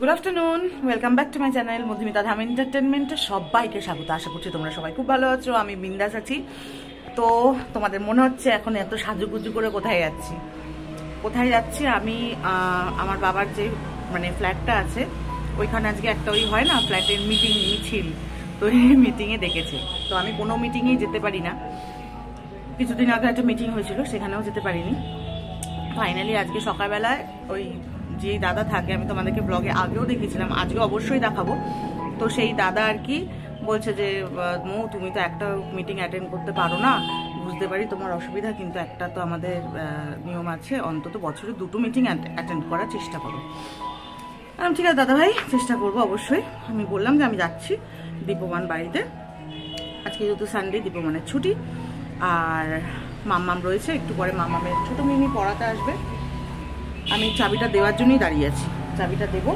Good afternoon, welcome back to my channel Madhumita Dham এন্টারটেনমেন্টে সবাইকে স্বাগত। আশা করছি তোমরা সবাই খুব ভালো আছো। আমি বিন্দাস আছি। তো তোমাদের মনে হচ্ছে এখন এত সাজুগুজু করে কোথায় যাচ্ছি আমি আমার বাবার যে মানে ফ্ল্যাটটা আছে ওইখানে আজকে একটা ওই হয় না ফ্ল্যাটের মিছিল, তো এই মিটিংয়ে ডেকেছে। তো আমি কোনো মিটিংয়েই যেতে পারি না। কিছুদিন আগে একটা মিটিং হয়েছিল, সেখানেও যেতে পারিনি। ফাইনালি আজকে সকালবেলায় ওই যে দাদা থাকে, আমি তোমাদেরকে ব্লগে আগেও দেখেছিলাম, আজকে অবশ্যই দেখাবো। তো সেই দাদা আর কি বলছে যে মৌ তুমি তো একটা মিটিং অ্যাটেন্ড করতে পারো না, বুঝতে পারি তোমার অসুবিধা, কিন্তু একটা তো আমাদের নিয়ম আছে, অন্তত বছরে 2টো মিটিং অ্যাটেন্ড করার চেষ্টা করো। আমি ঠিক আছে দাদা ভাই, চেষ্টা করবো অবশ্যই। আমি বললাম যে আমি যাচ্ছি দীপমান বাড়িতে, আজকে যেহেতু সানডে দীপমানের ছুটি, আর মাম্মাম রয়েছে, একটু পরে মাম্মামের ছোটো মিনি পড়াতে আসবে। আমি চাবিটা দেওয়ার জন্যই দাঁড়িয়ে আছি, চাবিটা দেবো,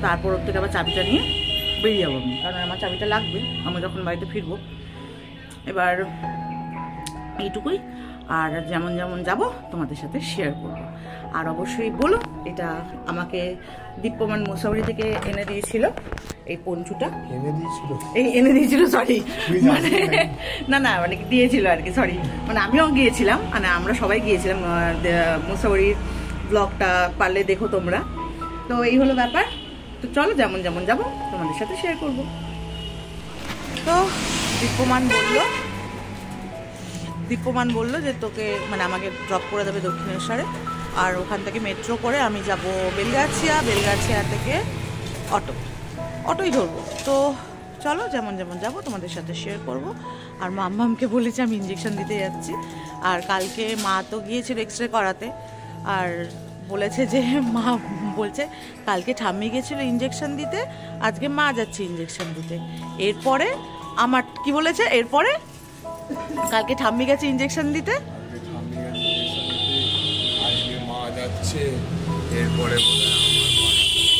তারপর ওর থেকে আবার চাবিটা নিয়ে বেরিয়ে যাবো আমি, কারণ আমার চাবিটা লাগবে আমি যখন বাড়িতে ফিরবো। এবার এইটুকুই, আর যেমন যেমন যাব তোমাদের সাথে শেয়ার করবো। আর অবশ্যই বলো, এটা আমাকে দীপ্যমান মোসাউরি থেকে এনে দিয়েছিল এই পঞ্চুটা, এনে দিয়েছিল সরি, মানে না মানে দিয়েছিল আর কি, সরি, মানে আমিও গিয়েছিলাম, মানে আমরা সবাই গিয়েছিলাম মোসাউরির ব্লগটা পারলে দেখো তোমরা। তো এই হলো ব্যাপার। তো চলো যেমন যেমন যাবো তোমাদের সাথে শেয়ার করব। তো দীপ্যমান বললো যে তোকে মানে আমাকে ড্রপ করে দেবে দক্ষিণেশ্বরে, আর ওখান থেকে মেট্রো করে আমি যাব বেলগাছিয়া থেকে অটোই ধরবো। তো চলো যেমন যেমন যাবো তোমাদের সাথে শেয়ার করব। আর মাম্মামকে বলেছি আমি ইঞ্জেকশন দিতে যাচ্ছি, আর কালকে মা তো গিয়েছিল এক্সরে করাতে, আর বলেছে যে মা বলছে কালকে ঠাম্মি গেছিল ইঞ্জেকশন দিতে, আজকে মা যাচ্ছে ইঞ্জেকশন দিতে। এরপরে আমার কি বলেছে, এরপরে কালকে ঠাম্মি গেছে ইঞ্জেকশন দিতে,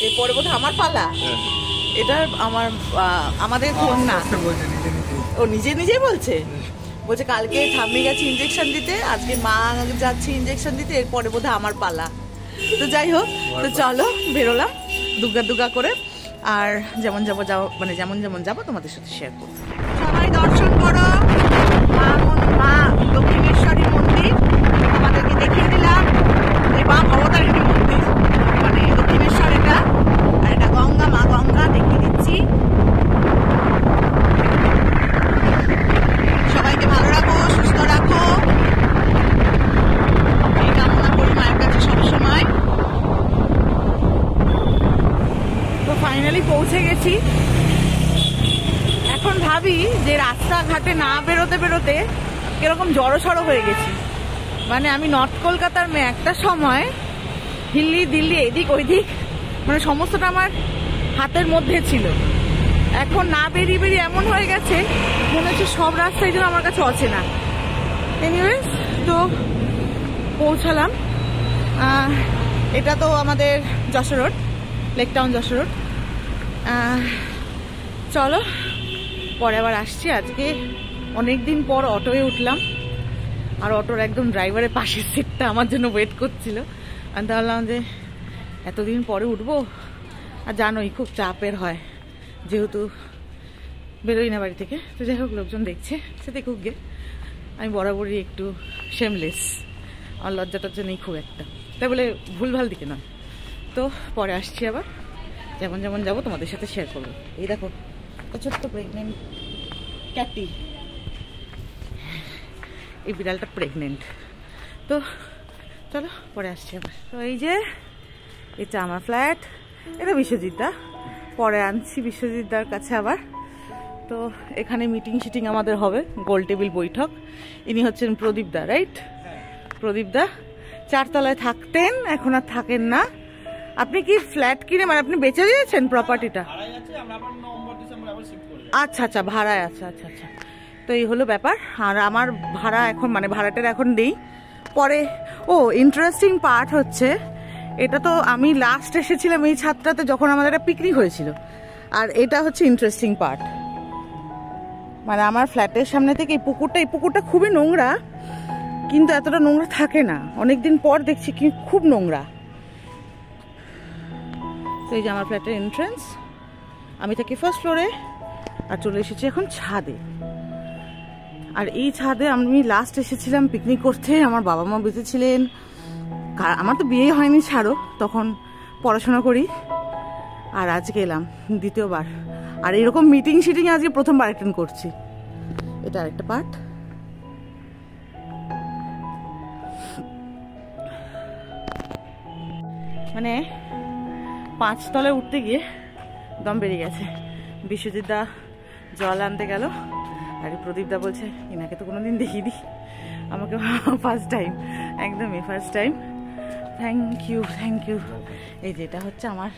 এরপরে বোধহয় আমার পালা। এটা আমাদের ফোন না, ও নিজেই বলছে কালকে ঠাম্মি গেছে ইঞ্জেকশন দিতে, আজকে মা যাচ্ছে ইঞ্জেকশন দিতে, এরপরে বোধহয় আমার পালা। তো যাই হোক, তো চলো বেরোলাম দুগা করে, আর যেমন যেমন যাবো তোমাদের সাথে শেয়ার করবো। সবাই দর্শন করো মা দক্ষিণেশ্বরী মন্দির, আমাদেরকে দেখিয়ে দিলাম মা ভবতারিণী মন্দির, মানে দক্ষিণেশ্বর এটা, আর এটা গঙ্গা, মা গঙ্গা দেখিয়ে দিচ্ছি। সবাইকে ভালো রাখো, সুস্থ রাখো, এই কামনা করি মায়ের কাছে সবসময়। তো ফাইনালি পৌঁছে গেছি। এখন ভাবি যে রাস্তাঘাটে না বেরোতে কিরকম জড়সড় হয়ে গেছি। মানে আমি নর্থ কলকাতার মেয়ে, একটা সময় দিল্লি এদিক ওইদিক মানে সমস্তটা আমার হাতের মধ্যে ছিল। এখন না বেরিয়ে এমন হয়ে গেছে মনে হচ্ছে সব রাস্তায় যেন আমার কাছে অচেনা। এনিওয়েজ, তো পৌঁছালাম। এটা তো আমাদের Jessore road, lake town Jessore road. চলো পরে আবার আসছি। আজকে অনেকদিন পর অটোয় উঠলাম, আর অটোর একদম ড্রাইভারের পাশের সিটটা আমার জন্য ওয়েট করছিল। আমি ভাবলাম যে এতদিন পরে উঠবো, আর জানোই খুব চাপের হয় যেহেতু বেরোই না বাড়ি থেকে। তো যাই হোক, লোকজন দেখছে, সে দেখুক গে, আমি বরাবরই একটু শেমলেস, আমার লজ্জাটার জন্যই খুব একটা, তাই বলে ভুলভাল দিকে নয়। তো পরে আসছি আবার, যেমন যাবো তোমাদের সাথে শেয়ার করবো। এই দেখো ছোট্ট প্রেগনেন্ট ক্যাটি, এই বিড়ালটা প্রেগনেন্ট। তো চলো পরে আসছি আবার। তো এই যে এটা আমার ফ্ল্যাট, এটা বিশ্বজিৎদা, পরে আনছি বিশ্বজিৎদার কাছে আবার। তো এখানে মিটিং আমাদের হবে, গোল টেবিল বৈঠক। ইনি হচ্ছেন প্রদীপদা, রাইট? প্রদীপদা 4 তলায় থাকতেন, এখন আর থাকেন না। আপনি কি ফ্ল্যাট কিনে মানে আপনি বেচে দিয়েছেন প্রপার্টিটা? আচ্ছা ভাড়ায় আছে, আচ্ছা। তো এই হলো ব্যাপার। আর আমার ভাড়া এখন মানে ভাড়াটার এখন নেই, পরে। ও ইন্টারেস্টিং পার্ট হচ্ছে, এটা তো আমি লাস্ট এসেছিলাম এই ছাদটাতে যখন আমাদের একটা পিকনিক হয়েছিল, আর এটা হচ্ছে ইন্টারেস্টিং পার্ট। মানে আমার ফ্ল্যাটের সামনে থেকে এই পুকুরটা খুবই নোংরা, কিন্তু এতটা নোংরা থাকে না। অনেকদিন পর দেখছি কি খুব নোংরা। এই যে আমার ফ্ল্যাটের এন্ট্রান্স, আমি থাকি ফার্স্ট ফ্লোরে আর চলে এসেছি এখন ছাদে। আর এই ছাদে আমি লাস্ট এসেছিলাম পিকনিক করতে, আমার বাবা মা বেঁচে ছিলেন, আমার তো বিয়ে হয়নি ছাড়ো, তখন পড়াশোনা করি, আর আজকে এলাম দ্বিতীয়বার। আর এরকম মিটিং শিটিং আজকে প্রথমবার অ্যাটেন্ড করছি। এটা আরেকটা পার্ট। মানে 5 তলে উঠতে গিয়ে দম বেরিয়ে গেছে। বিশ্বজিৎ দা জল আনতে গেল, আর প্রদীপ দা বলছে এনাকে তো কোনোদিন দেখিনি, আমাকে ফার্স্ট টাইম, একদমই first time. Thank you thank you. এই যেটা হচ্ছে আমার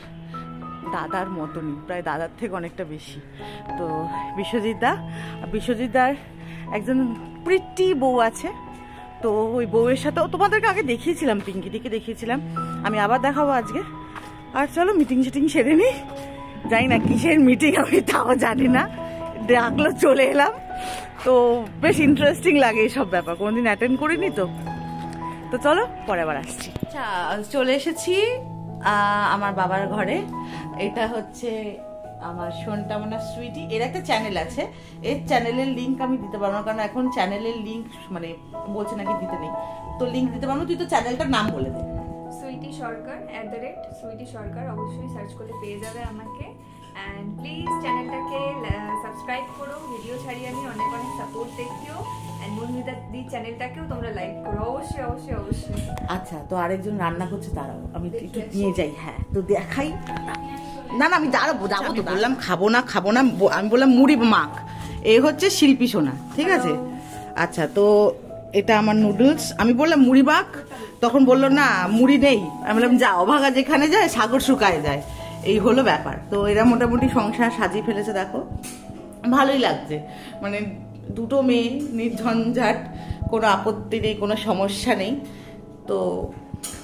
দাদার মতনই, প্রায় দাদার থেকে অনেকটা বেশি। তো বিশ্বজিৎ দার একজন প্রিটি বউ আছে, তো ওই বউয়ের সাথেও তোমাদেরকে আগে দেখিয়েছিলাম, পিঙ্কিটিকে দেখিয়েছিলাম, আমি আবার দেখাবো আজকে। আর চলো মিটিং শিটিং সেরে নিই, জানি না কিসের মিটিং, আমি তাও জানি না, ডাকলো চলে এলাম। তো বেশ ইন্টারেস্টিং লাগে এইসব ব্যাপার, কোনোদিন অ্যাটেন্ড করিনি তো। তো চলো পরে আবার আসছি। আচ্ছা চলে এসেছি আমার বাবার ঘরে। এটা হচ্ছে আমার সোনটামনা সুইটি, এর একটা চ্যানেল আছে, এর চ্যানেলের লিঙ্ক আমি দিতে পারবো না, কারণ এখন চ্যানেলের লিঙ্ক মানে বলছে নাকি দিতে নেই, তো লিঙ্ক দিতে পারবো। তুই তো চ্যানেলটার নাম বলে দে। সুইটি সরকার @সুইটি সরকার, অবশ্যই সার্চ করলে পেয়ে যাবে আমাকে। অ্যান্ড প্লিজ চ্যানেলটাকে সাবস্ক্রাইব করো, ভিডিও ছাড়িয়ে আমি অনেক অনেক সাপোর্ট দেখিও। অ্যান্ড মধুমিতা দি চ্যানেলটাকেও তোমরা লাইক করো, অবশ্যই অবশ্যই অবশ্যই। আচ্ছা তো আরেকজন রান্না করছে, তারাও আমি একটু নিয়ে যাই। হ্যাঁ তো দেখাই। না না আমি যাবো তো, বললাম খাবো না, আমি বললাম মুড়ি মাখ। এই হচ্ছে শিল্পী সোনা, ঠিক আছে। আচ্ছা তো এটা আমার নুডলস, আমি বললাম মুড়ি মাখ, তখন বললো না মুড়ি নেই। আমি বললাম যা, অভাগা যেখানে যায় সাগর শুকায় যায়, এই হলো ব্যাপার। তো এরা মোটামুটি সংসার সাজিয়ে ফেলেছে, দেখো ভালোই লাগছে। মানে দুটো মেয়ে, নির্ঝঞ্ঝাট, কোনো আপত্তি নেই, কোনো সমস্যা নেই। তো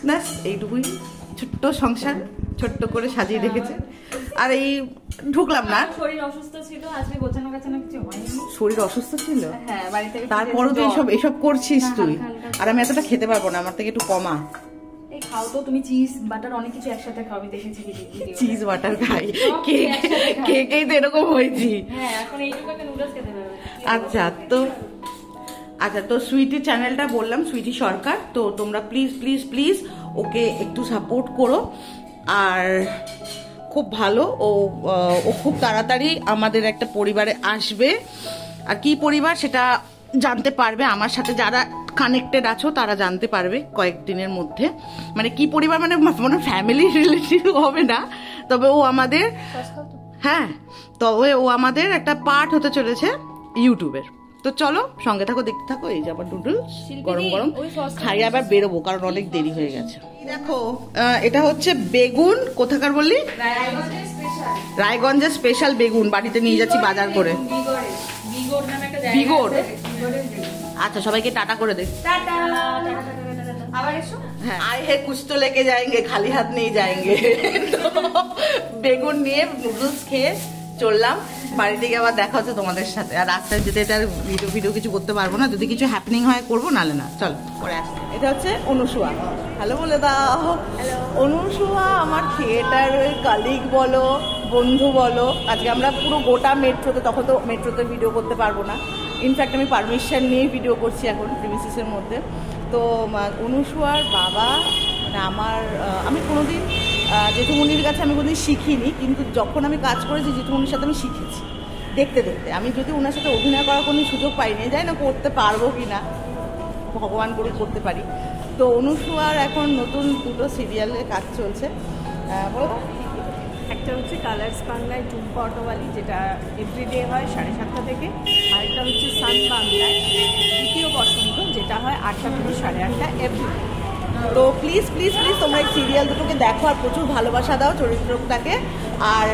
ব্যাস এইটুকুই, ছোট্ট সংসার ছোট্ট করে সাজিয়ে রেখেছে। আর এই ঢুকলাম না, শরীর অসুস্থ ছিল, আজকে গোছানো গাছানো কিছু হয়নি। শরীর অসুস্থ ছিল, হ্যাঁ বাড়ি থেকে, তারপরও তো এসব করছিস তুই। আর আমি এতটা খেতে পারবো না, আমার থেকে একটু কমা। এই খাও তো তুমি, চিজ বাটার অনেক কিছু একসাথে খাও, আমি দেখেছি চিজ বাটার খাই, কেকেই তো এরকম হয়েছি। হ্যাঁ এখন এইটুকুকে নুডলস খেতে পারবে। আচ্ছা তো সুইটির চ্যানেলটা বললাম, সুইটি সরকার, তো তোমরা প্লিজ প্লিজ প্লিজ ওকে একটু সাপোর্ট করো। আর খুব ভালো, ও খুব তাড়াতাড়ি আমাদের একটা পরিবারে আসবে। আর কি পরিবার সেটা জানতে পারবে, আমার সাথে যারা কানেক্টেড আছো তারা জানতে পারবে কয়েকদিনের মধ্যে। মানে কি পরিবার, মানে ফ্যামিলি রিলেটিভ হবে না, তবে ও আমাদের, হ্যাঁ তবে ও আমাদের একটা পার্ট হতে চলেছে ইউটিউবের। তো চলো সঙ্গে থাকো, দেখতে থাকো। এই যে আবার নুডলস গরম গরম খাই, আবার বেরোবো কারণ অনেক দেরি হয়ে গেছে। দেখো এটা হচ্ছে বেগুন, কোথাকার বললি? রায়গঞ্জের স্পেশাল বেগুন, বাড়িতে নিয়ে যাচ্ছি বাজার করে। বিগড়। আচ্ছা সবাইকে টাটা করে দে। হ্যাঁ আয় হে কুছ তো লেকে যাएंगे, খালি হাত নিয়ে যাएंगे। বেগুন নিয়ে নুডলস খেয়ে চললাম বাড়ি থেকে, আবার দেখা হচ্ছে তোমাদের সাথে। আর রাস্তায় যেতে এটা ভিডিও কিছু করতে পারবো না, যদি কিছু হ্যাপেনিং হয় করবো, নালে না। চল পরে আসছি। এটা হচ্ছে অনুসুয়া, হ্যালো বলে দাও। অনুসুয়া আমার থিয়েটারের কালিগ বলো, বন্ধু বলো। আজকে আমরা পুরো গোটা মেট্রোতে, তখন তো মেট্রোতে ভিডিও করতে পারবো না, ইনফ্যাক্ট আমি পারমিশন নিয়ে ভিডিও করছি এখন প্রিমিসিসের মধ্যে। তো অনুসুয়ার বাবা মানে আমি কোনোদিন জেঠুমনির কাছে আমি কোনোদিন শিখিনি, কিন্তু যখন আমি কাজ করেছি জেঠুমনির সাথে আমি শিখেছি দেখতে দেখতে। আমি যদি ওনার সাথে অভিনয় করার কোনো সুযোগ পাইনি, যাই না করতে পারবো কি না, ভগবান করে করতে পারি। তো অনুসুয়ার এখন নতুন 2টো সিরিয়ালে কাজ চলছে, বলো। একটা হচ্ছে কালার্স বাংলায় টুম্পা অটোওয়ালি, যেটা এভরিডে হয় 7:30 থেকে। আরেকটা হচ্ছে সান বাংলায় দ্বিতীয় বসন্ত, যেটা হয় 8টা থেকে 8:30 এভরিডে। তো প্লিজ প্লিজ প্লিজ তোমরা এই সিরিয়াল দুটোকে দেখো, আর প্রচুর ভালোবাসা দাও চরিত্রটাকে। আর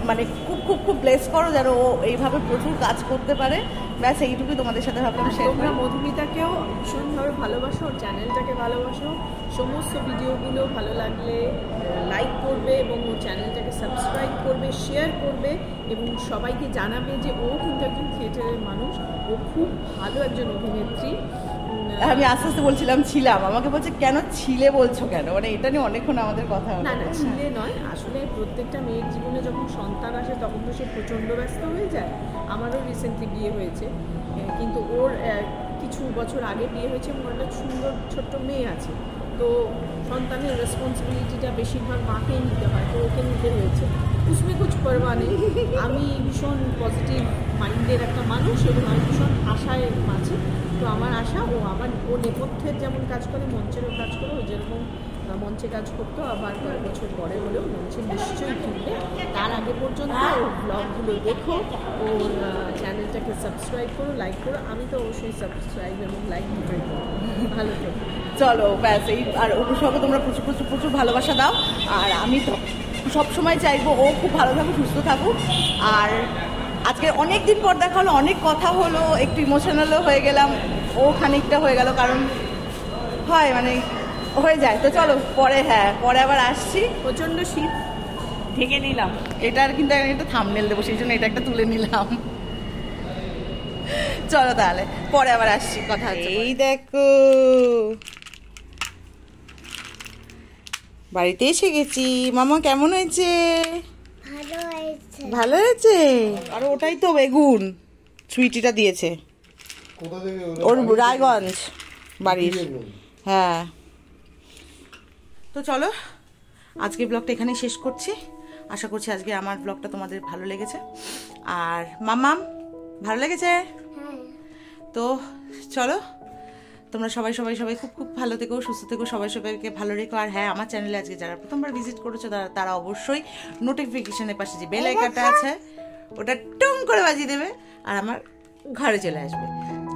মানে খুব খুব খুব ব্লেস করো যেন ও এইভাবে প্রচুর কাজ করতে পারে। ব্যাস এইটুকুই তোমাদের সাথে ভাবলাম শেয়ার করি। তোমরা মধুমিতাকেও ভীষণভাবে ভালোবাসো, ওর চ্যানেলটাকে ভালোবাসো, সমস্ত ভিডিওগুলো ভালো লাগলে লাইক করবে এবং ওর চ্যানেলটাকে সাবস্ক্রাইব করবে, শেয়ার করবে এবং সবাইকে জানাবে যে ও কিন্তু একজন থিয়েটারের মানুষ, ও খুব ভালো একজন অভিনেত্রী। আমি আস্তে আস্তে বলছিলাম ছিলাম, আমাকে বলছে কেন ছিলে বলছো কেন, মানে এটা নিয়ে অনেকক্ষণ আমাদের কথা না না ছিলে নয়, আসলে প্রত্যেকটা মেয়ের জীবনে যখন সন্তান আসে তখন তো সে প্রচণ্ড ব্যস্ত হয়ে যায়। আমারও রিসেন্টলি বিয়ে হয়েছে, কিন্তু ওর কিছু বছর আগে বিয়ে হয়েছে এবং একটা সুন্দর ছোট্ট মেয়ে আছে। তো সন্তানের রেসপন্সিবিলিটিটা বেশিরভাগ মাকেই নিতে হয়, তো ওকে নিতে হয়েছে। উসমে কুছ পরোয়া নেই। আমি ভীষণ পজিটিভ মাইন্ডের একটা মানুষ এবং আমি ভীষণ আশায় আছি। তো আমার আশা ও নেপথ্যের যেমন কাজ করে মঞ্চেরও কাজ করে, ও যেরকম মঞ্চে কাজ করতো আবার কয়েক বছর পরে হলেও মঞ্চে নিশ্চয়ই ফিরবে। তার আগে পর্যন্ত ওর ব্লগগুলো দেখো, ওর চ্যানেলটাকে সাবস্ক্রাইব করো, লাইক করো। আমি তো অবশ্যই সাবস্ক্রাইব এবং লাইক দিতে ভালো থেকো। চলো ব্যাস এই, আর অনুষকে তোমরা প্রচুর প্রচুর প্রচুর ভালোবাসা দাও। আর আমি তো সবসময় চাইবো ও খুব ভালো থাকুক, সুস্থ থাকুক। আর আজকে অনেক দিন পর দেখা হলো, অনেক কথা হলো, একটু ইমোশনালও হয়ে গেলাম, ও খানিকটা হয়ে গেল, কারণ হয় মানে হয়ে যায়। তো চলো পরে, হ্যাঁ পরে আবার আসছি। প্রচণ্ড শীত, ঢেকে নিলাম। এটার কিন্তু একটা থাম্বনেল দেবো, সেই জন্য এটা একটা তুলে নিলাম। চলো তাহলে পরে আবার আসছি, কথা হচ্ছে। এই দেখো বাড়িতে এসে গেছি। মামা কেমন হয়েছে? ভালো হয়েছে। আর ওটাই তো বেগুন সুইটিটা দিয়েছে, ওর রায়গঞ্জ বাড়ির। হ্যাঁ তো চলো আজকে ব্লগটা এখানেই শেষ করছি। আশা করছি আজকে আমার ব্লগটা তোমাদের ভালো লেগেছে। আর মামাম ভালো লেগেছে? তো চলো তোমরা সবাই সবাই সবাই খুব খুব ভালো থেকো, সুস্থ থেকো, সবাই সবাইকে ভালো রেখো। আর হ্যাঁ, আমার চ্যানেলে আজকে যারা প্রথমবার ভিজিট করেছো তারা অবশ্যই নোটিফিকেশনের পাশে যে বেল আইকনটা আছে ওটা টুং করে বাজিয়ে দেবে, আর আমার ঘরে চলে আসবে,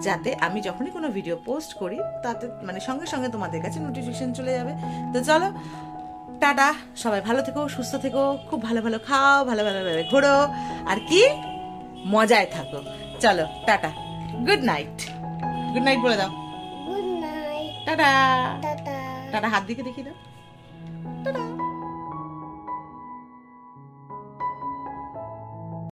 যাতে আমি যখনই কোনো ভিডিও পোস্ট করি তাতে মানে সঙ্গে সঙ্গে তোমাদের কাছে নোটিফিকেশন চলে যাবে। তো চলো টাটা, সবাই ভালো থেকো, সুস্থ থেকো, খুব ভালো ভালো খাও, ভালো ভালো ঘোরো, আর কি মজায় থাকো। চলো tata, good night. Good night বলে দাও। টাটা টাটা, হাত দিকে দেখিয়ে দাও। টাটা।